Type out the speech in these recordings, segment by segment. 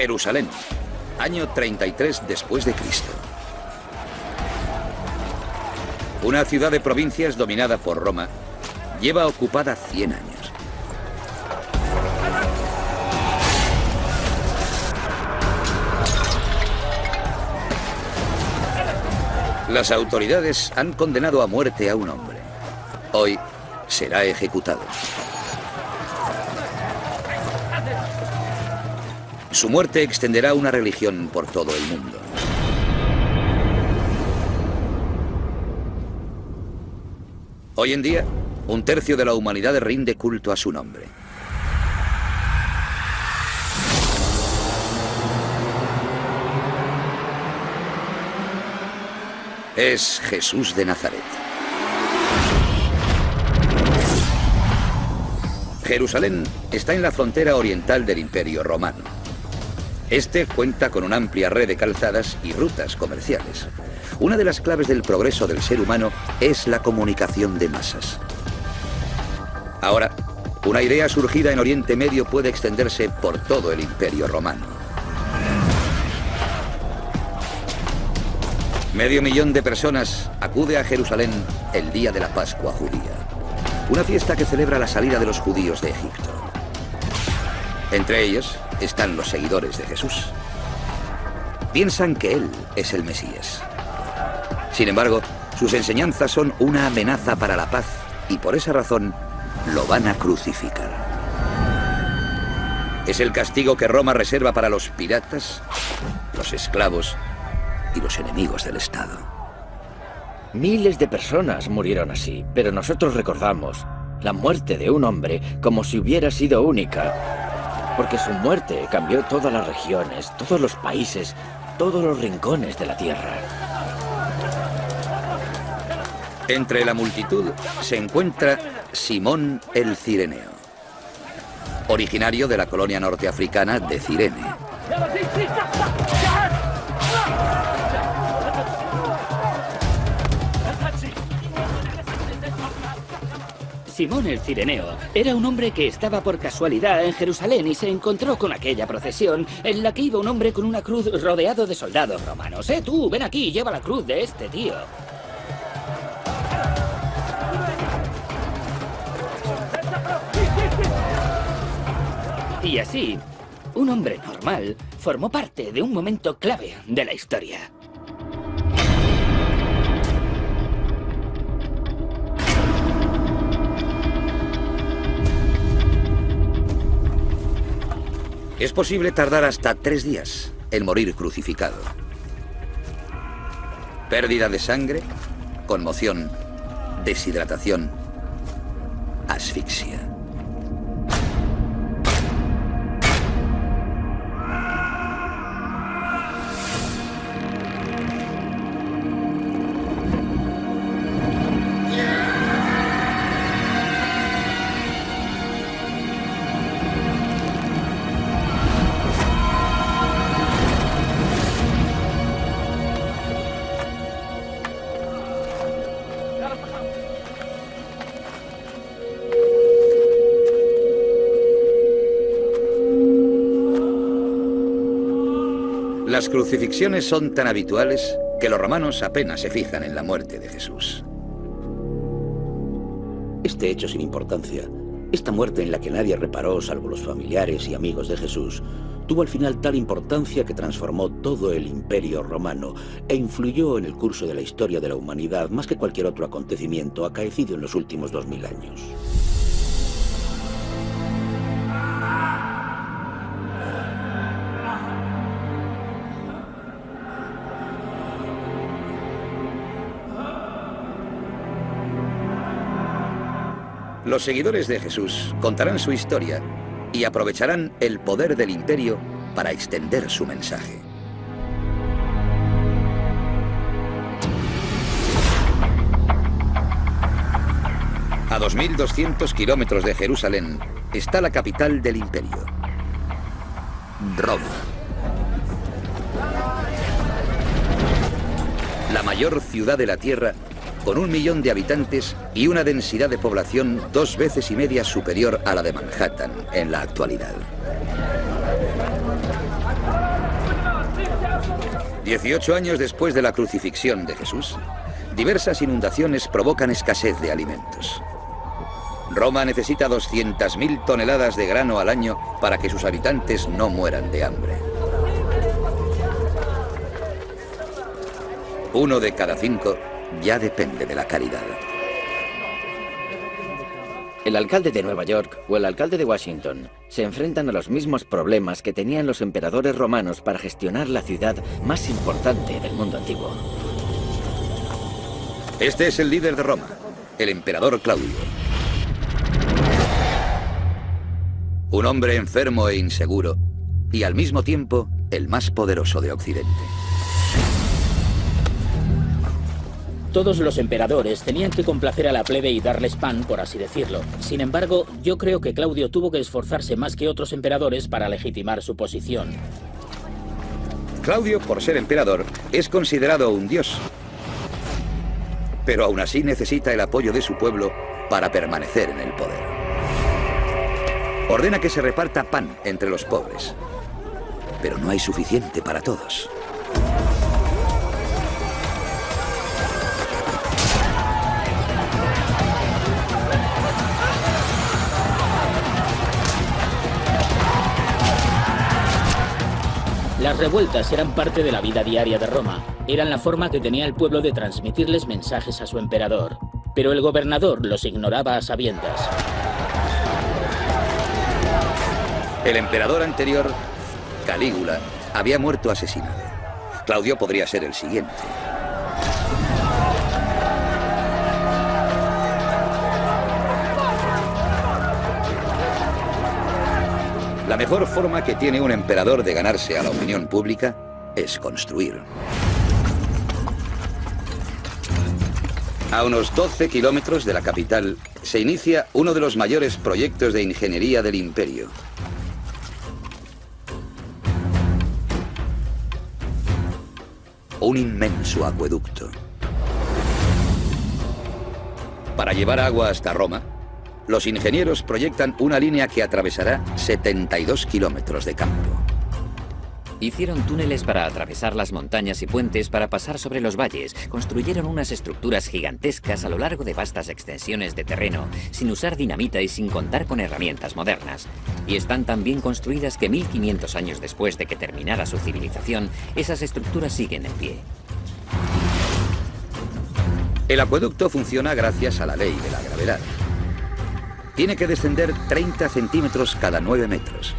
Jerusalén, año 33 después de Cristo. Una ciudad de provincias dominada por Roma lleva ocupada 100 años. Las autoridades han condenado a muerte a un hombre. Hoy será ejecutado. Su muerte extenderá una religión por todo el mundo. Hoy en día, un tercio de la humanidad rinde culto a su nombre. Es Jesús de Nazaret. Jerusalén está en la frontera oriental del Imperio Romano. Este cuenta con una amplia red de calzadas y rutas comerciales. Una de las claves del progreso del ser humano es la comunicación de masas. Ahora, una idea surgida en Oriente Medio puede extenderse por todo el Imperio Romano. 500.000 de personas acude a Jerusalén el día de la Pascua judía, una fiesta que celebra la salida de los judíos de Egipto. Entre ellos están los seguidores de Jesús. Piensan que Él es el Mesías. Sin embargo, sus enseñanzas son una amenaza para la paz y por esa razón lo van a crucificar. Es el castigo que Roma reserva para los piratas, los esclavos y los enemigos del Estado. Miles de personas murieron así, pero nosotros recordamos la muerte de un hombre como si hubiera sido única, porque su muerte cambió todas las regiones, todos los países, todos los rincones de la tierra. Entre la multitud se encuentra Simón el Cireneo, originario de la colonia norteafricana de Cirene. Simón el Cireneo era un hombre que estaba por casualidad en Jerusalén y se encontró con aquella procesión en la que iba un hombre con una cruz rodeado de soldados romanos. Tú, ven aquí, lleva la cruz de este tío. Y así, un hombre normal formó parte de un momento clave de la historia. Es posible tardar hasta 3 días en morir crucificado. Pérdida de sangre, conmoción, deshidratación, asfixia. Las crucifixiones son tan habituales que los romanos apenas se fijan en la muerte de Jesús. Este hecho sin importancia, esta muerte en la que nadie reparó salvo los familiares y amigos de Jesús, tuvo al final tal importancia que transformó todo el Imperio Romano e influyó en el curso de la historia de la humanidad más que cualquier otro acontecimiento acaecido en los últimos 2000 años. Los seguidores de Jesús contarán su historia y aprovecharán el poder del imperio para extender su mensaje. A 2.200 kilómetros de Jerusalén está la capital del imperio, Roma. La mayor ciudad de la tierra, con 1 millón de habitantes y una densidad de población 2,5 veces superior a la de Manhattan en la actualidad. 18 años después de la crucifixión de Jesús, diversas inundaciones provocan escasez de alimentos. Roma necesita 200.000 toneladas de grano al año para que sus habitantes no mueran de hambre. 1 de cada 5 ya depende de la caridad. El alcalde de Nueva York o el alcalde de Washington se enfrentan a los mismos problemas que tenían los emperadores romanos para gestionar la ciudad más importante del mundo antiguo. Este es el líder de Roma, el emperador Claudio. Un hombre enfermo e inseguro, y al mismo tiempo el más poderoso de Occidente. Todos los emperadores tenían que complacer a la plebe y darles pan, por así decirlo. Sin embargo, yo creo que Claudio tuvo que esforzarse más que otros emperadores para legitimar su posición. Claudio, por ser emperador, es considerado un dios. Pero aún así necesita el apoyo de su pueblo para permanecer en el poder. Ordena que se reparta pan entre los pobres. Pero no hay suficiente para todos. Las revueltas eran parte de la vida diaria de Roma. Eran la forma que tenía el pueblo de transmitirles mensajes a su emperador. Pero el gobernador los ignoraba a sabiendas. El emperador anterior, Calígula, había muerto asesinado. Claudio podría ser el siguiente. La mejor forma que tiene un emperador de ganarse a la opinión pública es construir. A unos 12 kilómetros de la capital se inicia uno de los mayores proyectos de ingeniería del imperio. Un inmenso acueducto. Para llevar agua hasta Roma, los ingenieros proyectan una línea que atravesará 72 kilómetros de campo. Hicieron túneles para atravesar las montañas y puentes para pasar sobre los valles. Construyeron unas estructuras gigantescas a lo largo de vastas extensiones de terreno, sin usar dinamita y sin contar con herramientas modernas. Y están tan bien construidas que 1500 años después de que terminara su civilización, esas estructuras siguen en pie. El acueducto funciona gracias a la ley de la gravedad. Tiene que descender 30 centímetros cada 9 metros.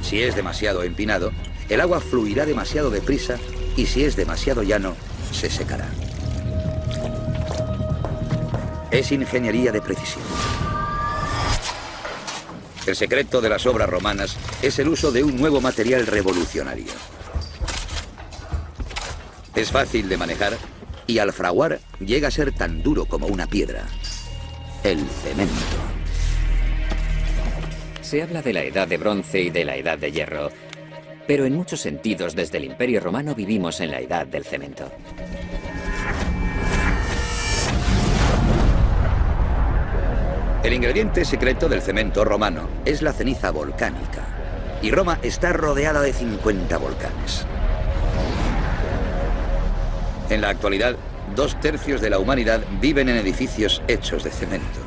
Si es demasiado empinado, el agua fluirá demasiado deprisa y si es demasiado llano, se secará. Es ingeniería de precisión. El secreto de las obras romanas es el uso de un nuevo material revolucionario. Es fácil de manejar y al fraguar llega a ser tan duro como una piedra. El cemento. Se habla de la edad de bronce y de la edad de hierro, pero en muchos sentidos desde el Imperio Romano vivimos en la edad del cemento. El ingrediente secreto del cemento romano es la ceniza volcánica, y Roma está rodeada de 50 volcanes. En la actualidad, 2/3 de la humanidad viven en edificios hechos de cemento.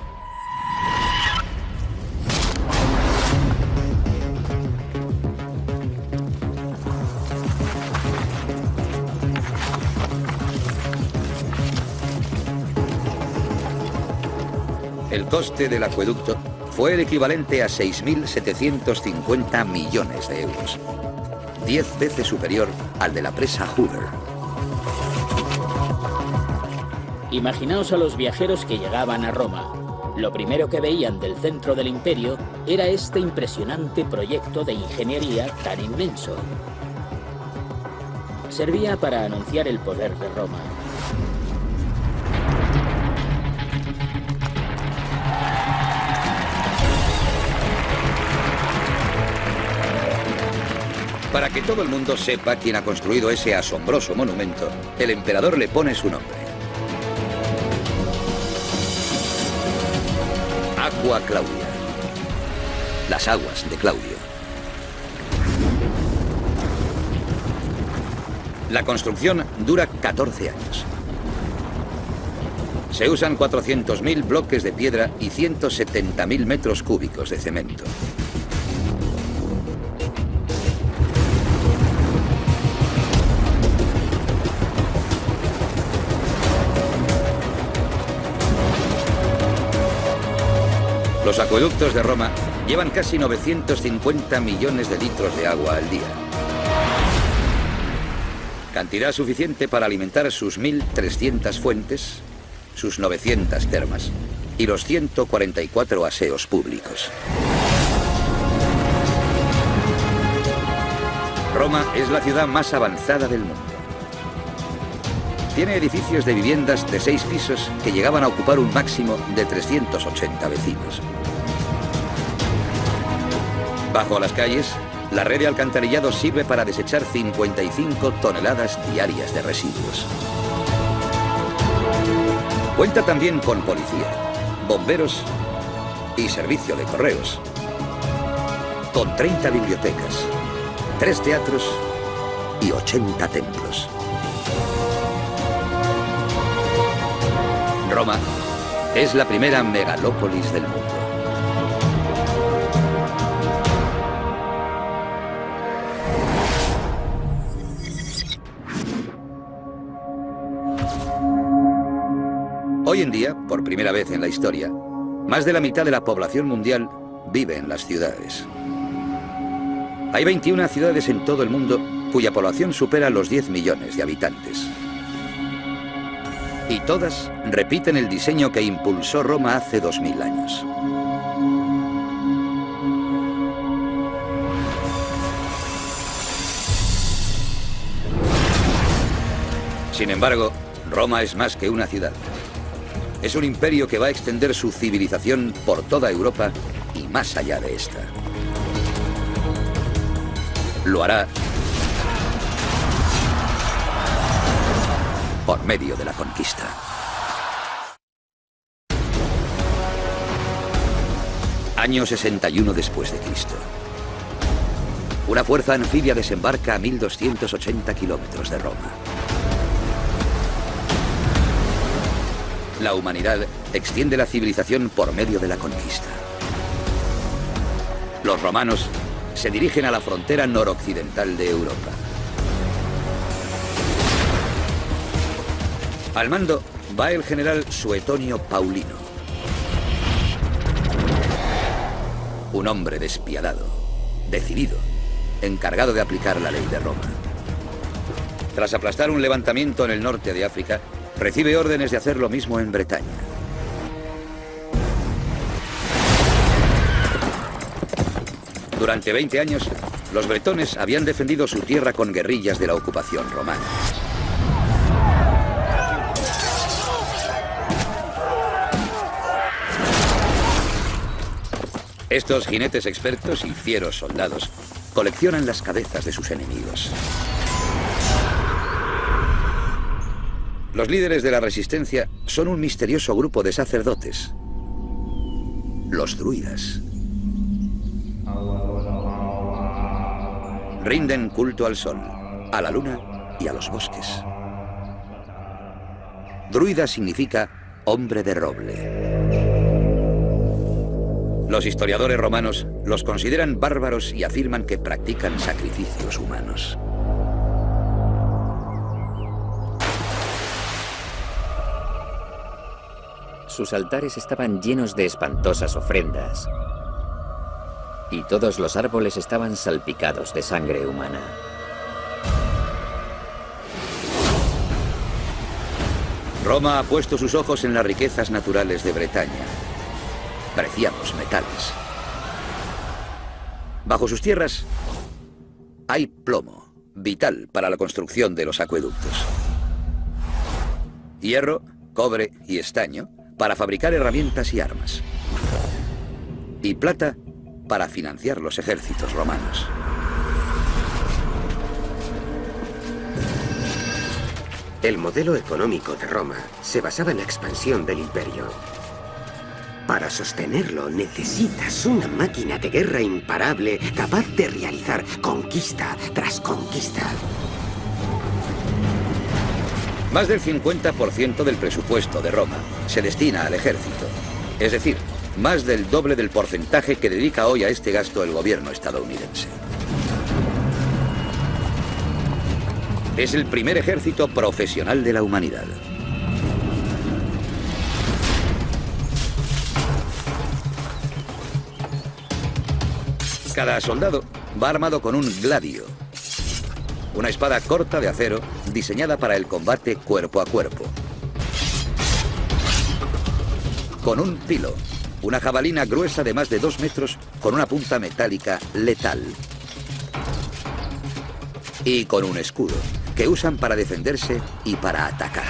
El coste del acueducto fue el equivalente a 6.750 millones de euros, 10 veces superior al de la presa Hoover. Imaginaos a los viajeros que llegaban a Roma. Lo primero que veían del centro del imperio era este impresionante proyecto de ingeniería tan inmenso. Servía para anunciar el poder de Roma. Para que todo el mundo sepa quién ha construido ese asombroso monumento, el emperador le pone su nombre. Aqua Claudia. Las aguas de Claudio. La construcción dura 14 años. Se usan 400.000 bloques de piedra y 170.000 metros cúbicos de cemento. Los acueductos de Roma llevan casi 950 millones de litros de agua al día. Cantidad suficiente para alimentar sus 1.300 fuentes, sus 900 termas y los 144 aseos públicos. Roma es la ciudad más avanzada del mundo. Tiene edificios de viviendas de 6 pisos que llegaban a ocupar un máximo de 380 vecinos. Bajo las calles, la red de alcantarillado sirve para desechar 55 toneladas diarias de residuos. Cuenta también con policía, bomberos y servicio de correos. Con 30 bibliotecas, 3 teatros y 80 templos. Roma es la primera megalópolis del mundo. Hoy en día, por primera vez en la historia, más de la mitad de la población mundial vive en las ciudades. Hay 21 ciudades en todo el mundo cuya población supera los 10 millones de habitantes. Y todas repiten el diseño que impulsó Roma hace 2000 años. Sin embargo, Roma es más que una ciudad. Es un imperio que va a extender su civilización por toda Europa y más allá de esta. Lo hará por medio de la conquista. Año 61 después de Cristo. Una fuerza anfibia desembarca a 1280 kilómetros de Roma. La humanidad extiende la civilización por medio de la conquista. Los romanos se dirigen a la frontera noroccidental de Europa. Al mando va el general Suetonio Paulino. Un hombre despiadado, decidido, encargado de aplicar la ley de Roma. Tras aplastar un levantamiento en el norte de África, recibe órdenes de hacer lo mismo en Bretaña. Durante 20 años, los bretones habían defendido su tierra con guerrillas de la ocupación romana. Estos jinetes expertos y fieros soldados coleccionan las cabezas de sus enemigos. Los líderes de la resistencia son un misterioso grupo de sacerdotes, los druidas. Rinden culto al sol, a la luna y a los bosques. Druida significa hombre de roble. Los historiadores romanos los consideran bárbaros y afirman que practican sacrificios humanos. Sus altares estaban llenos de espantosas ofrendas y todos los árboles estaban salpicados de sangre humana. Roma ha puesto sus ojos en las riquezas naturales de Bretaña. Preciados metales. Bajo sus tierras hay plomo, vital para la construcción de los acueductos. Hierro, cobre y estaño para fabricar herramientas y armas. Y plata para financiar los ejércitos romanos. El modelo económico de Roma se basaba en la expansión del imperio. Para sostenerlo necesitas una máquina de guerra imparable capaz de realizar conquista tras conquista. Más del 50% del presupuesto de Roma se destina al ejército. Es decir, más del doble del porcentaje que dedica hoy a este gasto el gobierno estadounidense. Es el primer ejército profesional de la humanidad. Cada soldado va armado con un gladio, una espada corta de acero diseñada para el combate cuerpo a cuerpo. Con un pilo, una jabalina gruesa de más de 2 metros con una punta metálica letal. Y con un escudo, que usan para defenderse y para atacar.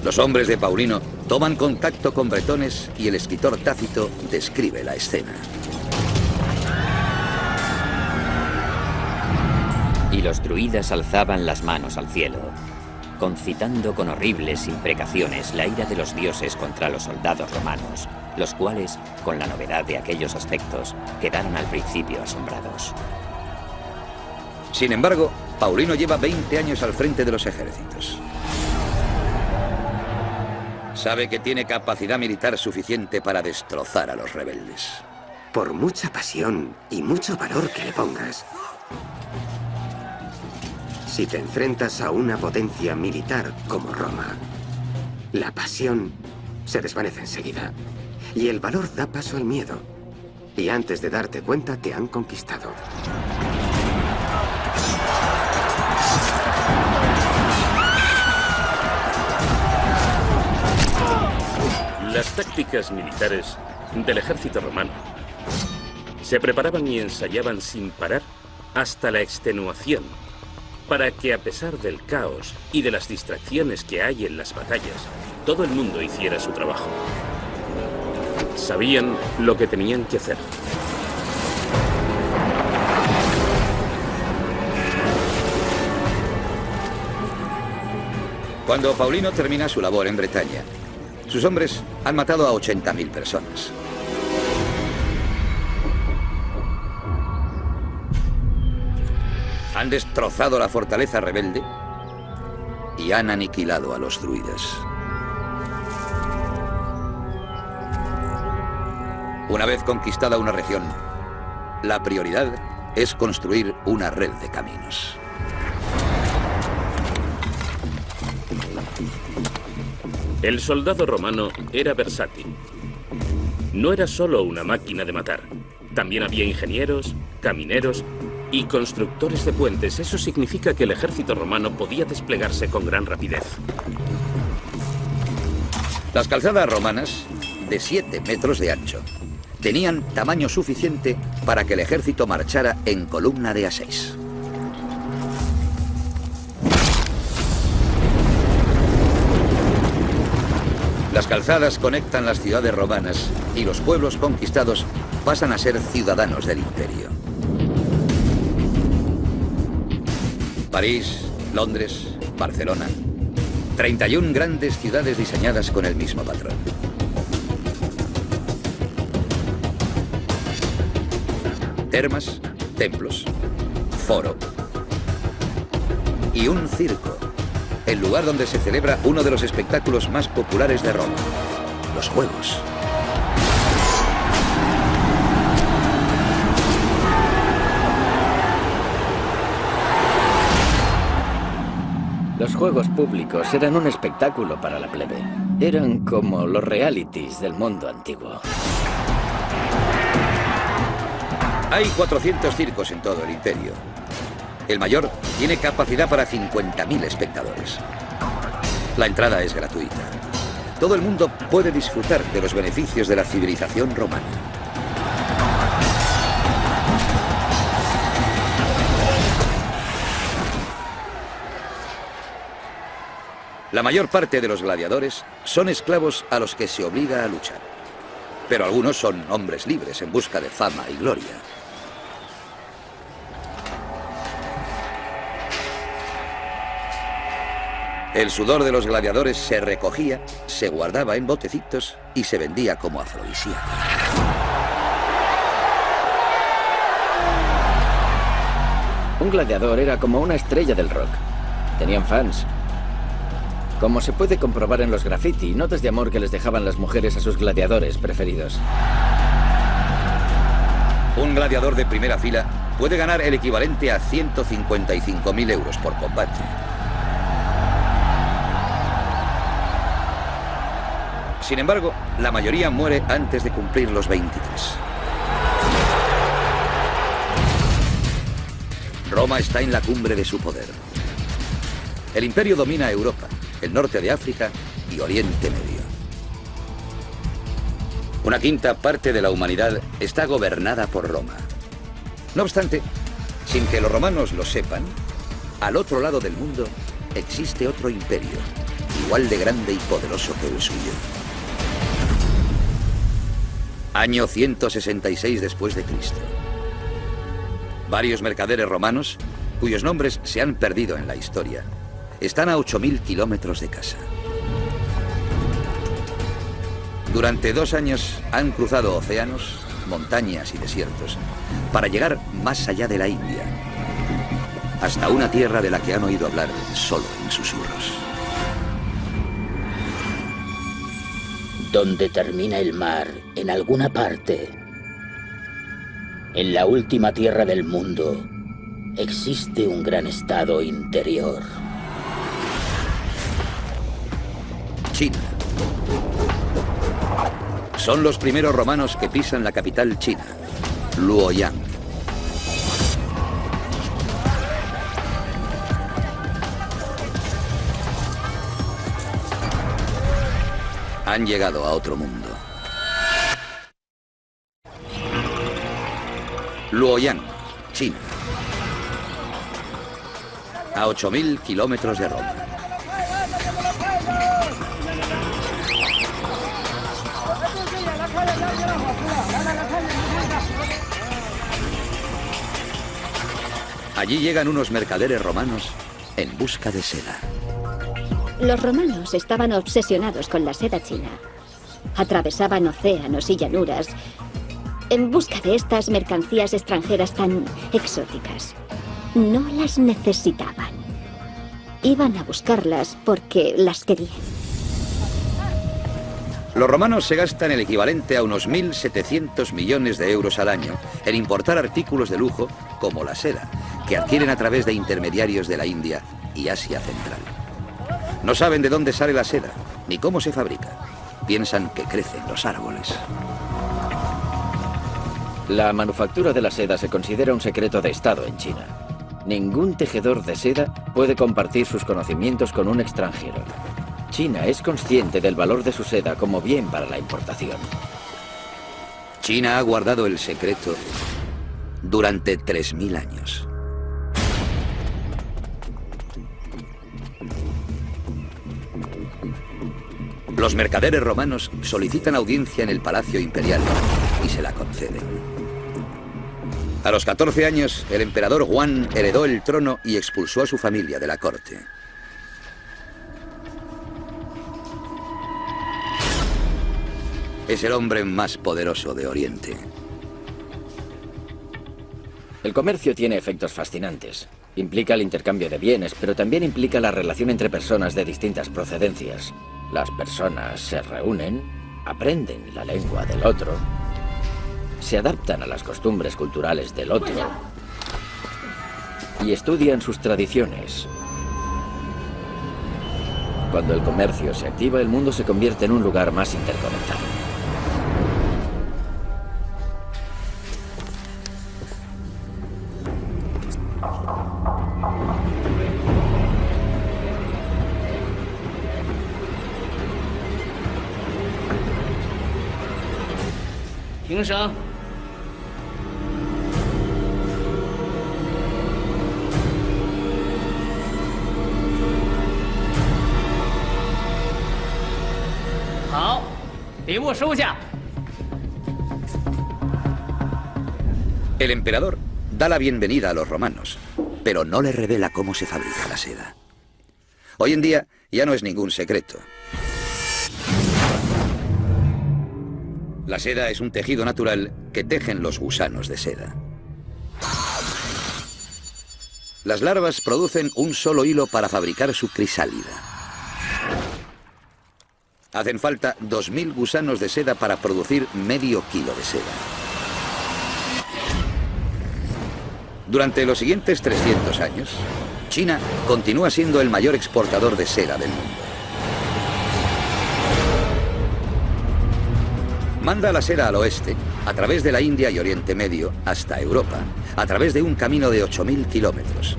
Los hombres de Paulino toman contacto con bretones y el escritor Tácito describe la escena. Y los druidas alzaban las manos al cielo, concitando con horribles imprecaciones la ira de los dioses contra los soldados romanos, los cuales, con la novedad de aquellos aspectos, quedaron al principio asombrados. Sin embargo, Paulino lleva 20 años al frente de los ejércitos. Sabe que tiene capacidad militar suficiente para destrozar a los rebeldes. Por mucha pasión y mucho valor que le pongas, si te enfrentas a una potencia militar como Roma, la pasión se desvanece enseguida y el valor da paso al miedo. Y antes de darte cuenta, te han conquistado. Las tácticas militares del ejército romano se preparaban y ensayaban sin parar hasta la extenuación, para que a pesar del caos y de las distracciones que hay en las batallas, todo el mundo hiciera su trabajo. Sabían lo que tenían que hacer. Cuando Paulino termina su labor en Bretaña, sus hombres han matado a 80.000 personas. Han destrozado la fortaleza rebelde y han aniquilado a los druidas. Una vez conquistada una región, la prioridad es construir una red de caminos. El soldado romano era versátil. No era solo una máquina de matar. También había ingenieros, camineros y constructores de puentes. Eso significa que el ejército romano podía desplegarse con gran rapidez. Las calzadas romanas, de 7 metros de ancho, tenían tamaño suficiente para que el ejército marchara en columna de a6. Las calzadas conectan las ciudades romanas y los pueblos conquistados pasan a ser ciudadanos del imperio. París, Londres, Barcelona. 31 grandes ciudades diseñadas con el mismo patrón. Termas, templos, foro y un circo. El lugar donde se celebra uno de los espectáculos más populares de Roma, los Juegos. Los juegos públicos eran un espectáculo para la plebe. Eran como los realities del mundo antiguo. Hay 400 circos en todo el imperio. El mayor tiene capacidad para 50.000 espectadores. La entrada es gratuita. Todo el mundo puede disfrutar de los beneficios de la civilización romana. La mayor parte de los gladiadores son esclavos a los que se obliga a luchar. Pero algunos son hombres libres en busca de fama y gloria. El sudor de los gladiadores se recogía, se guardaba en botecitos y se vendía como afrodisíaco. Un gladiador era como una estrella del rock. Tenían fans. Como se puede comprobar en los graffiti, notas de amor que les dejaban las mujeres a sus gladiadores preferidos. Un gladiador de primera fila puede ganar el equivalente a 155.000 euros por combate. Sin embargo, la mayoría muere antes de cumplir los 23. Roma está en la cumbre de su poder. El imperio domina Europa, el norte de África y Oriente Medio. Una quinta parte de la humanidad está gobernada por Roma. No obstante, sin que los romanos lo sepan, al otro lado del mundo existe otro imperio, igual de grande y poderoso que el suyo. Año 166 después de Cristo. Varios mercaderes romanos, cuyos nombres se han perdido en la historia, están a 8.000 kilómetros de casa. Durante 2 años han cruzado océanos, montañas y desiertos para llegar más allá de la India, hasta una tierra de la que han oído hablar solo en susurros. Donde termina el mar, en alguna parte, en la última tierra del mundo, existe un gran estado interior. China. Son los primeros romanos que pisan la capital china, Luoyang. Han llegado a otro mundo. Luoyang, China. A 8.000 kilómetros de Roma. Allí llegan unos mercaderes romanos en busca de seda. Los romanos estaban obsesionados con la seda china. Atravesaban océanos y llanuras en busca de estas mercancías extranjeras tan exóticas. No las necesitaban. Iban a buscarlas porque las querían. Los romanos se gastan el equivalente a unos 1.700 millones de euros al año en importar artículos de lujo como la seda, que adquieren a través de intermediarios de la India y Asia Central. No saben de dónde sale la seda, ni cómo se fabrica. Piensan que crecen los árboles. La manufactura de la seda se considera un secreto de Estado en China. Ningún tejedor de seda puede compartir sus conocimientos con un extranjero. China es consciente del valor de su seda como bien para la importación. China ha guardado el secreto durante 3.000 años. Los mercaderes romanos solicitan audiencia en el Palacio Imperial y se la conceden. A los 14 años, el emperador Juan heredó el trono y expulsó a su familia de la corte. Es el hombre más poderoso de Oriente. El comercio tiene efectos fascinantes. Implica el intercambio de bienes, pero también implica la relación entre personas de distintas procedencias. Las personas se reúnen, aprenden la lengua del otro, se adaptan a las costumbres culturales del otro y estudian sus tradiciones. Cuando el comercio se activa, el mundo se convierte en un lugar más interconectado. El emperador da la bienvenida a los romanos, pero no le revela cómo se fabrica la seda. Hoy en día ya no es ningún secreto. La seda es un tejido natural que tejen los gusanos de seda. Las larvas producen un solo hilo para fabricar su crisálida. Hacen falta 2000 gusanos de seda para producir medio kilo de seda. Durante los siguientes 300 años, China continúa siendo el mayor exportador de seda del mundo. Manda la seda al oeste, a través de la India y Oriente Medio, hasta Europa, a través de un camino de 8000 kilómetros.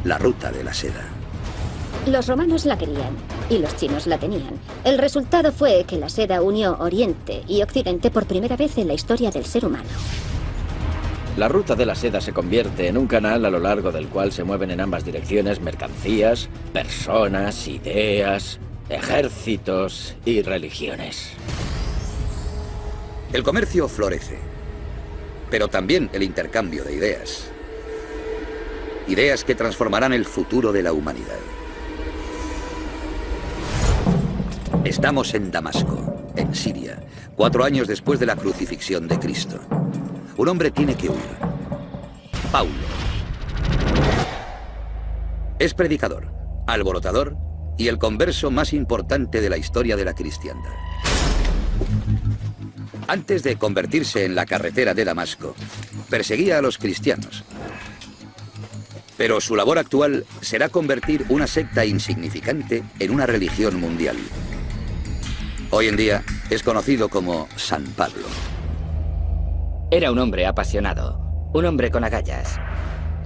La ruta de la seda. Los romanos la querían y los chinos la tenían. El resultado fue que la seda unió Oriente y Occidente por primera vez en la historia del ser humano. La ruta de la seda se convierte en un canal a lo largo del cual se mueven en ambas direcciones mercancías, personas, ideas, ejércitos y religiones. El comercio florece, pero también el intercambio de ideas. Ideas que transformarán el futuro de la humanidad. Estamos en Damasco, en Siria, 4 años después de la crucifixión de Cristo. Un hombre tiene que huir. Paulo. Es predicador, alborotador y el converso más importante de la historia de la cristiandad. Antes de convertirse en la carretera de Damasco, perseguía a los cristianos. Pero su labor actual será convertir una secta insignificante en una religión mundial. Hoy en día es conocido como San Pablo. Era un hombre apasionado, un hombre con agallas.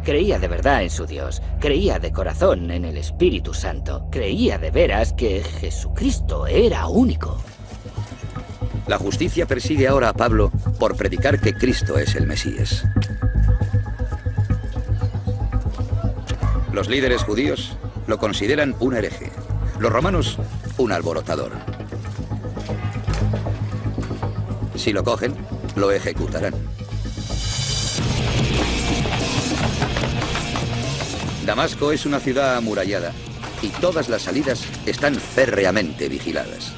Creía de verdad en su Dios, creía de corazón en el Espíritu Santo, creía de veras que Jesucristo era único. La justicia persigue ahora a Pablo por predicar que Cristo es el Mesías. Los líderes judíos lo consideran un hereje, los romanos un alborotador. Si lo cogen, lo ejecutarán. Damasco es una ciudad amurallada y todas las salidas están férreamente vigiladas.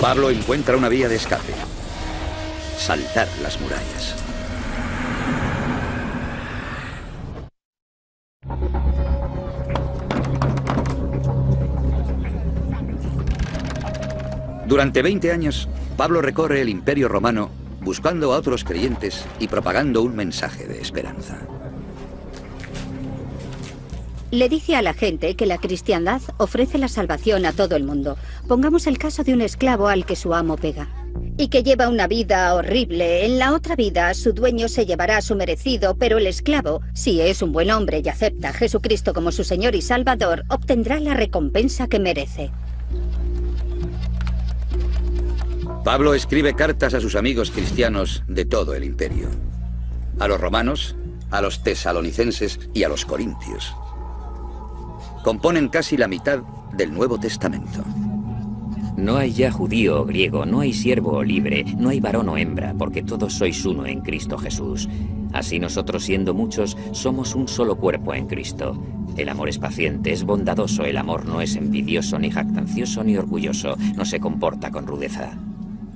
Pablo encuentra una vía de escape: saltar las murallas. Durante 20 años, Pablo recorre el Imperio Romano buscando a otros creyentes y propagando un mensaje de esperanza. Le dice a la gente que la cristiandad ofrece la salvación a todo el mundo. Pongamos el caso de un esclavo al que su amo pega. Y que lleva una vida horrible. En la otra vida, su dueño se llevará su merecido, pero el esclavo, si es un buen hombre y acepta a Jesucristo como su Señor y Salvador, obtendrá la recompensa que merece. Pablo escribe cartas a sus amigos cristianos de todo el imperio. A los romanos, a los tesalonicenses y a los corintios. Componen casi la mitad del Nuevo Testamento. No hay ya judío o griego, no hay siervo o libre, no hay varón o hembra, porque todos sois uno en Cristo Jesús. Así nosotros, siendo muchos, somos un solo cuerpo en Cristo. El amor es paciente, es bondadoso, el amor no es envidioso, ni jactancioso, ni orgulloso, no se comporta con rudeza.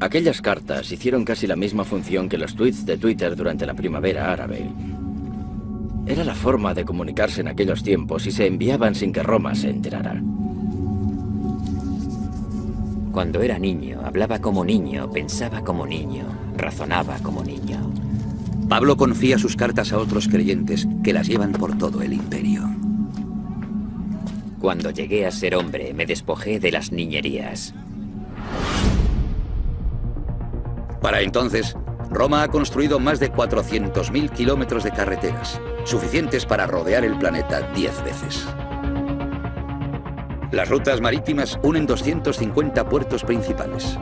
Aquellas cartas hicieron casi la misma función que los tweets de Twitter durante la primavera árabe. Era la forma de comunicarse en aquellos tiempos y se enviaban sin que Roma se enterara. Cuando era niño, hablaba como niño, pensaba como niño, razonaba como niño. Pablo confía sus cartas a otros creyentes que las llevan por todo el imperio. Cuando llegué a ser hombre, me despojé de las niñerías. Para entonces, Roma ha construido más de 400.000 kilómetros de carreteras, suficientes para rodear el planeta 10 veces. Las rutas marítimas unen 250 puertos principales.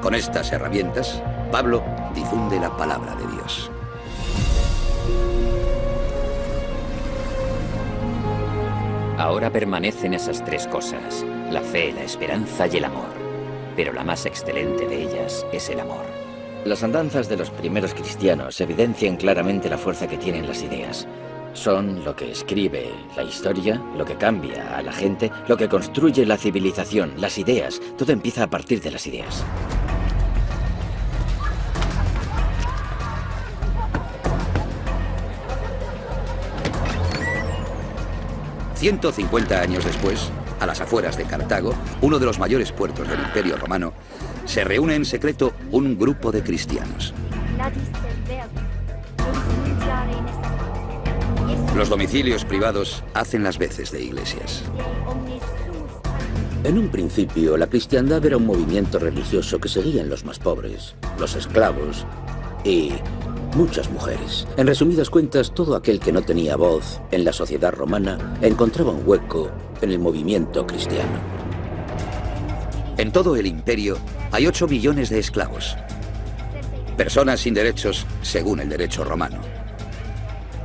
Con estas herramientas, Pablo difunde la palabra de Dios. Ahora permanecen esas tres cosas: la fe, la esperanza y el amor. Pero la más excelente de ellas es el amor. Las andanzas de los primeros cristianos evidencian claramente la fuerza que tienen las ideas. Son lo que escribe la historia, lo que cambia a la gente, lo que construye la civilización, las ideas. Todo empieza a partir de las ideas. «150 años después, a las afueras de Cartago, uno de los mayores puertos del Imperio Romano, se reúne en secreto un grupo de cristianos. Los domicilios privados hacen las veces de iglesias. En un principio, la cristiandad era un movimiento religioso que seguían los más pobres, los esclavos y muchas mujeres. En resumidas cuentas, todo aquel que no tenía voz en la sociedad romana encontraba un hueco en el movimiento cristiano. En todo el imperio hay 8 millones de esclavos. Personas sin derechos según el derecho romano.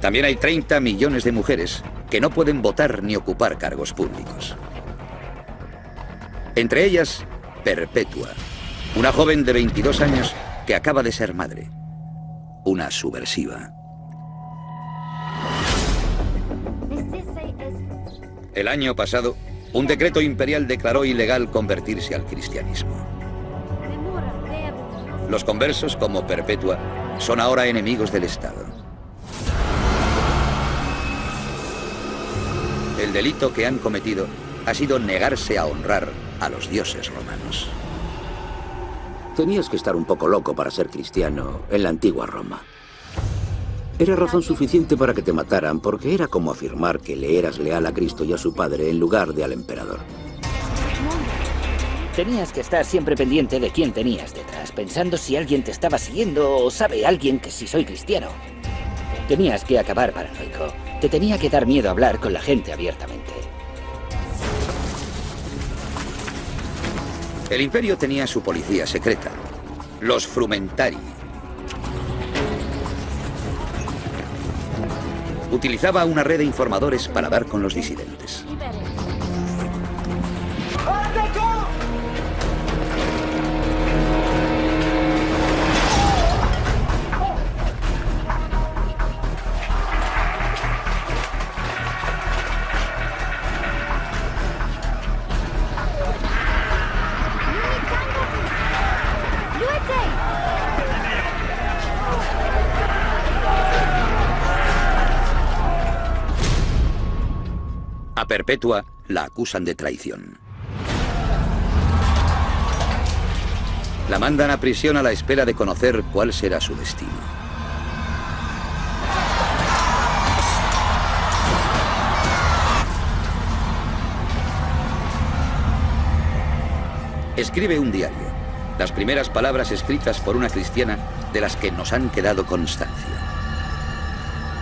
También hay 30 millones de mujeres que no pueden votar ni ocupar cargos públicos. Entre ellas, Perpetua, una joven de 22 años que acaba de ser madre. Una subversiva. El año pasado, un decreto imperial declaró ilegal convertirse al cristianismo. Los conversos, como Perpetua, son ahora enemigos del Estado. El delito que han cometido ha sido negarse a honrar a los dioses romanos. Tenías que estar un poco loco para ser cristiano en la antigua Roma. Era razón suficiente para que te mataran, porque era como afirmar que le eras leal a Cristo y a su padre en lugar de al emperador. Tenías que estar siempre pendiente de quién tenías detrás, pensando si alguien te estaba siguiendo o sabe alguien que si soy cristiano. Tenías que acabar paranoico. Te tenía que dar miedo hablar con la gente abiertamente. El imperio tenía su policía secreta, los Frumentari. Utilizaba una red de informadores para dar con los disidentes. A Perpetua la acusan de traición. La mandan a prisión a la espera de conocer cuál será su destino. Escribe un diario, las primeras palabras escritas por una cristiana de las que nos han quedado constancia.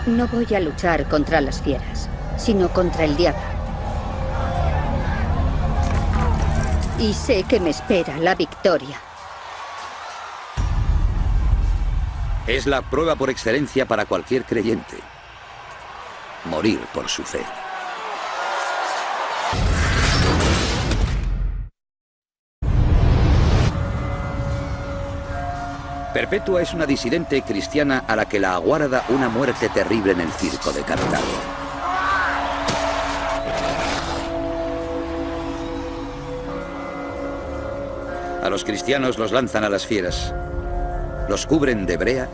No voy a luchar contra las fieras, sino contra el diablo. Y sé que me espera la victoria. Es la prueba por excelencia para cualquier creyente. Morir por su fe. Perpetua es una disidente cristiana a la que la aguarda una muerte terrible en el circo de Cartago. A los cristianos los lanzan a las fieras, los cubren de brea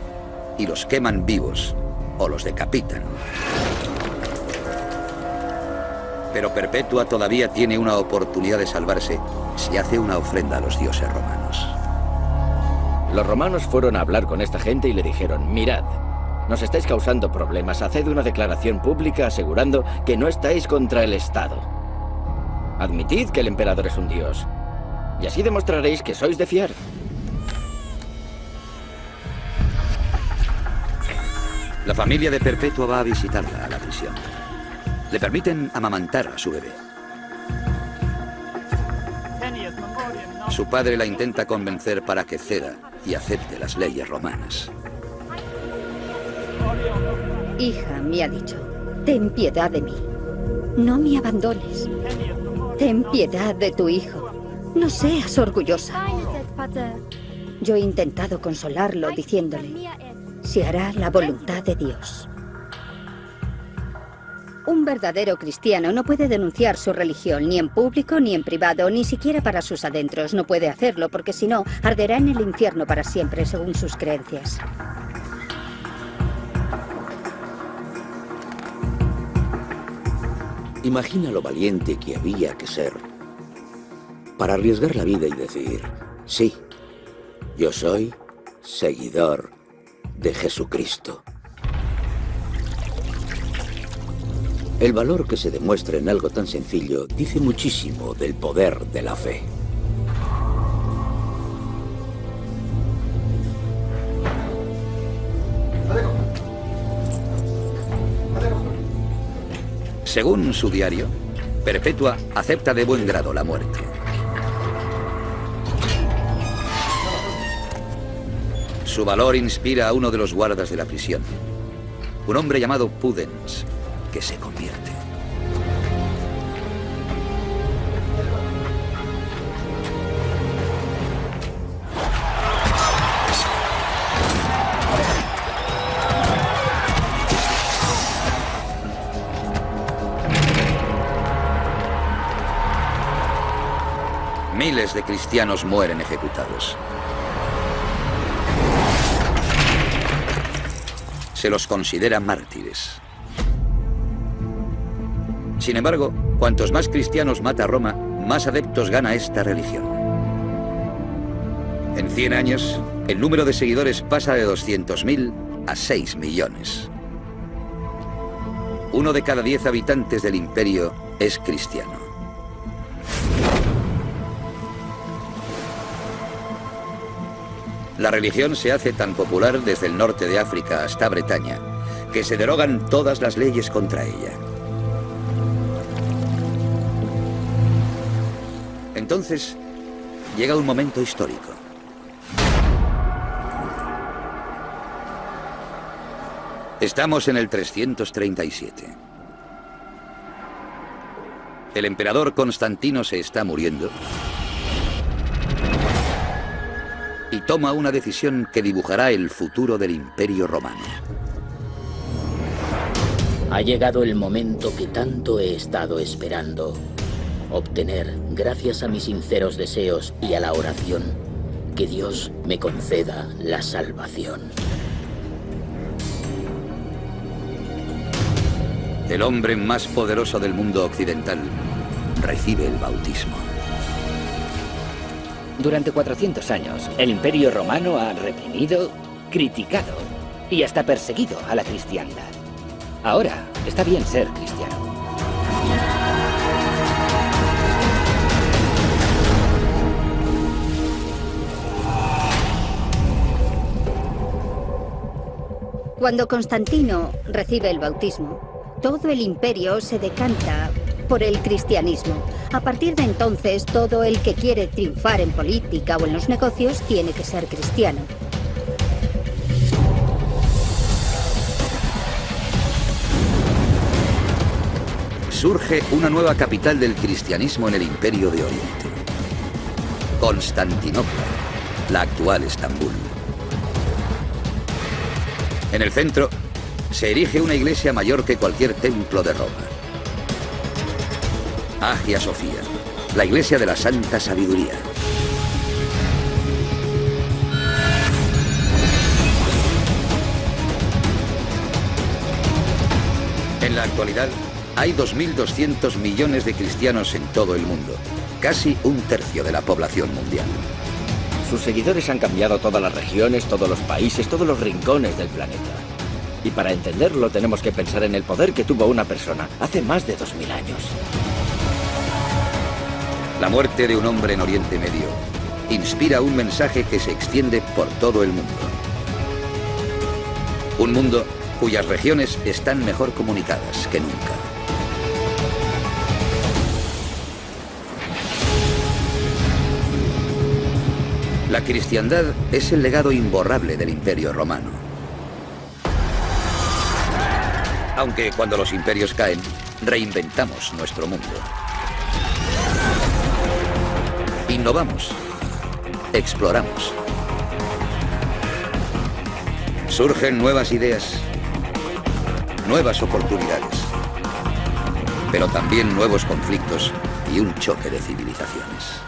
y los queman vivos o los decapitan. Pero Perpetua todavía tiene una oportunidad de salvarse si hace una ofrenda a los dioses romanos. Los romanos fueron a hablar con esta gente y le dijeron: mirad, nos estáis causando problemas, haced una declaración pública asegurando que no estáis contra el Estado. Admitid que el emperador es un dios, y así demostraréis que sois de fiar. La familia de Perpetua va a visitarla a la prisión. Le permiten amamantar a su bebé. Su padre la intenta convencer para que ceda y acepte las leyes romanas. Hija, me ha dicho, ten piedad de mí. No me abandones. Ten piedad de tu hijo. No seas orgullosa. Yo he intentado consolarlo diciéndole: se hará la voluntad de Dios. Un verdadero cristiano no puede denunciar su religión, ni en público ni en privado, ni siquiera para sus adentros. No puede hacerlo porque si no, arderá en el infierno para siempre, según sus creencias. Imagina lo valiente que había que ser para arriesgar la vida y decir, sí, yo soy seguidor de Jesucristo. El valor que se demuestra en algo tan sencillo dice muchísimo del poder de la fe. Según su diario, Perpetua acepta de buen grado la muerte. Su valor inspira a uno de los guardas de la prisión, un hombre llamado Pudens, que se convierte. Miles de cristianos mueren ejecutados. Se los considera mártires. Sin embargo, cuantos más cristianos mata Roma, más adeptos gana esta religión. En 100 años, el número de seguidores pasa de 200.000 a 6 millones. 1 de cada 10 habitantes del imperio es cristiano. La religión se hace tan popular desde el norte de África hasta Bretaña, que se derogan todas las leyes contra ella. Entonces, llega un momento histórico. Estamos en el 337. El emperador Constantino se está muriendo y toma una decisión que dibujará el futuro del Imperio Romano. Ha llegado el momento que tanto he estado esperando. Obtener, gracias a mis sinceros deseos y a la oración, que Dios me conceda la salvación. El hombre más poderoso del mundo occidental recibe el bautismo. Durante 400 años, el Imperio Romano ha reprimido, criticado y hasta perseguido a la cristiandad. Ahora está bien ser cristiano. Cuando Constantino recibe el bautismo, todo el imperio se decanta por el cristianismo. A partir de entonces, todo el que quiere triunfar en política o en los negocios tiene que ser cristiano. Surge una nueva capital del cristianismo en el Imperio de Oriente. Constantinopla, la actual Estambul. En el centro se erige una iglesia mayor que cualquier templo de Roma. Hagia Sofía, la iglesia de la Santa Sabiduría. En la actualidad, hay 2.200 millones de cristianos en todo el mundo, casi un tercio de la población mundial. Sus seguidores han cambiado todas las regiones, todos los países, todos los rincones del planeta. Y para entenderlo tenemos que pensar en el poder que tuvo una persona hace más de 2000 años. La muerte de un hombre en Oriente Medio inspira un mensaje que se extiende por todo el mundo. Un mundo cuyas regiones están mejor comunicadas que nunca. La cristiandad es el legado imborrable del Imperio Romano. Aunque cuando los imperios caen, reinventamos nuestro mundo. Innovamos, exploramos. Surgen nuevas ideas, nuevas oportunidades. pero también nuevos conflictos y un choque de civilizaciones.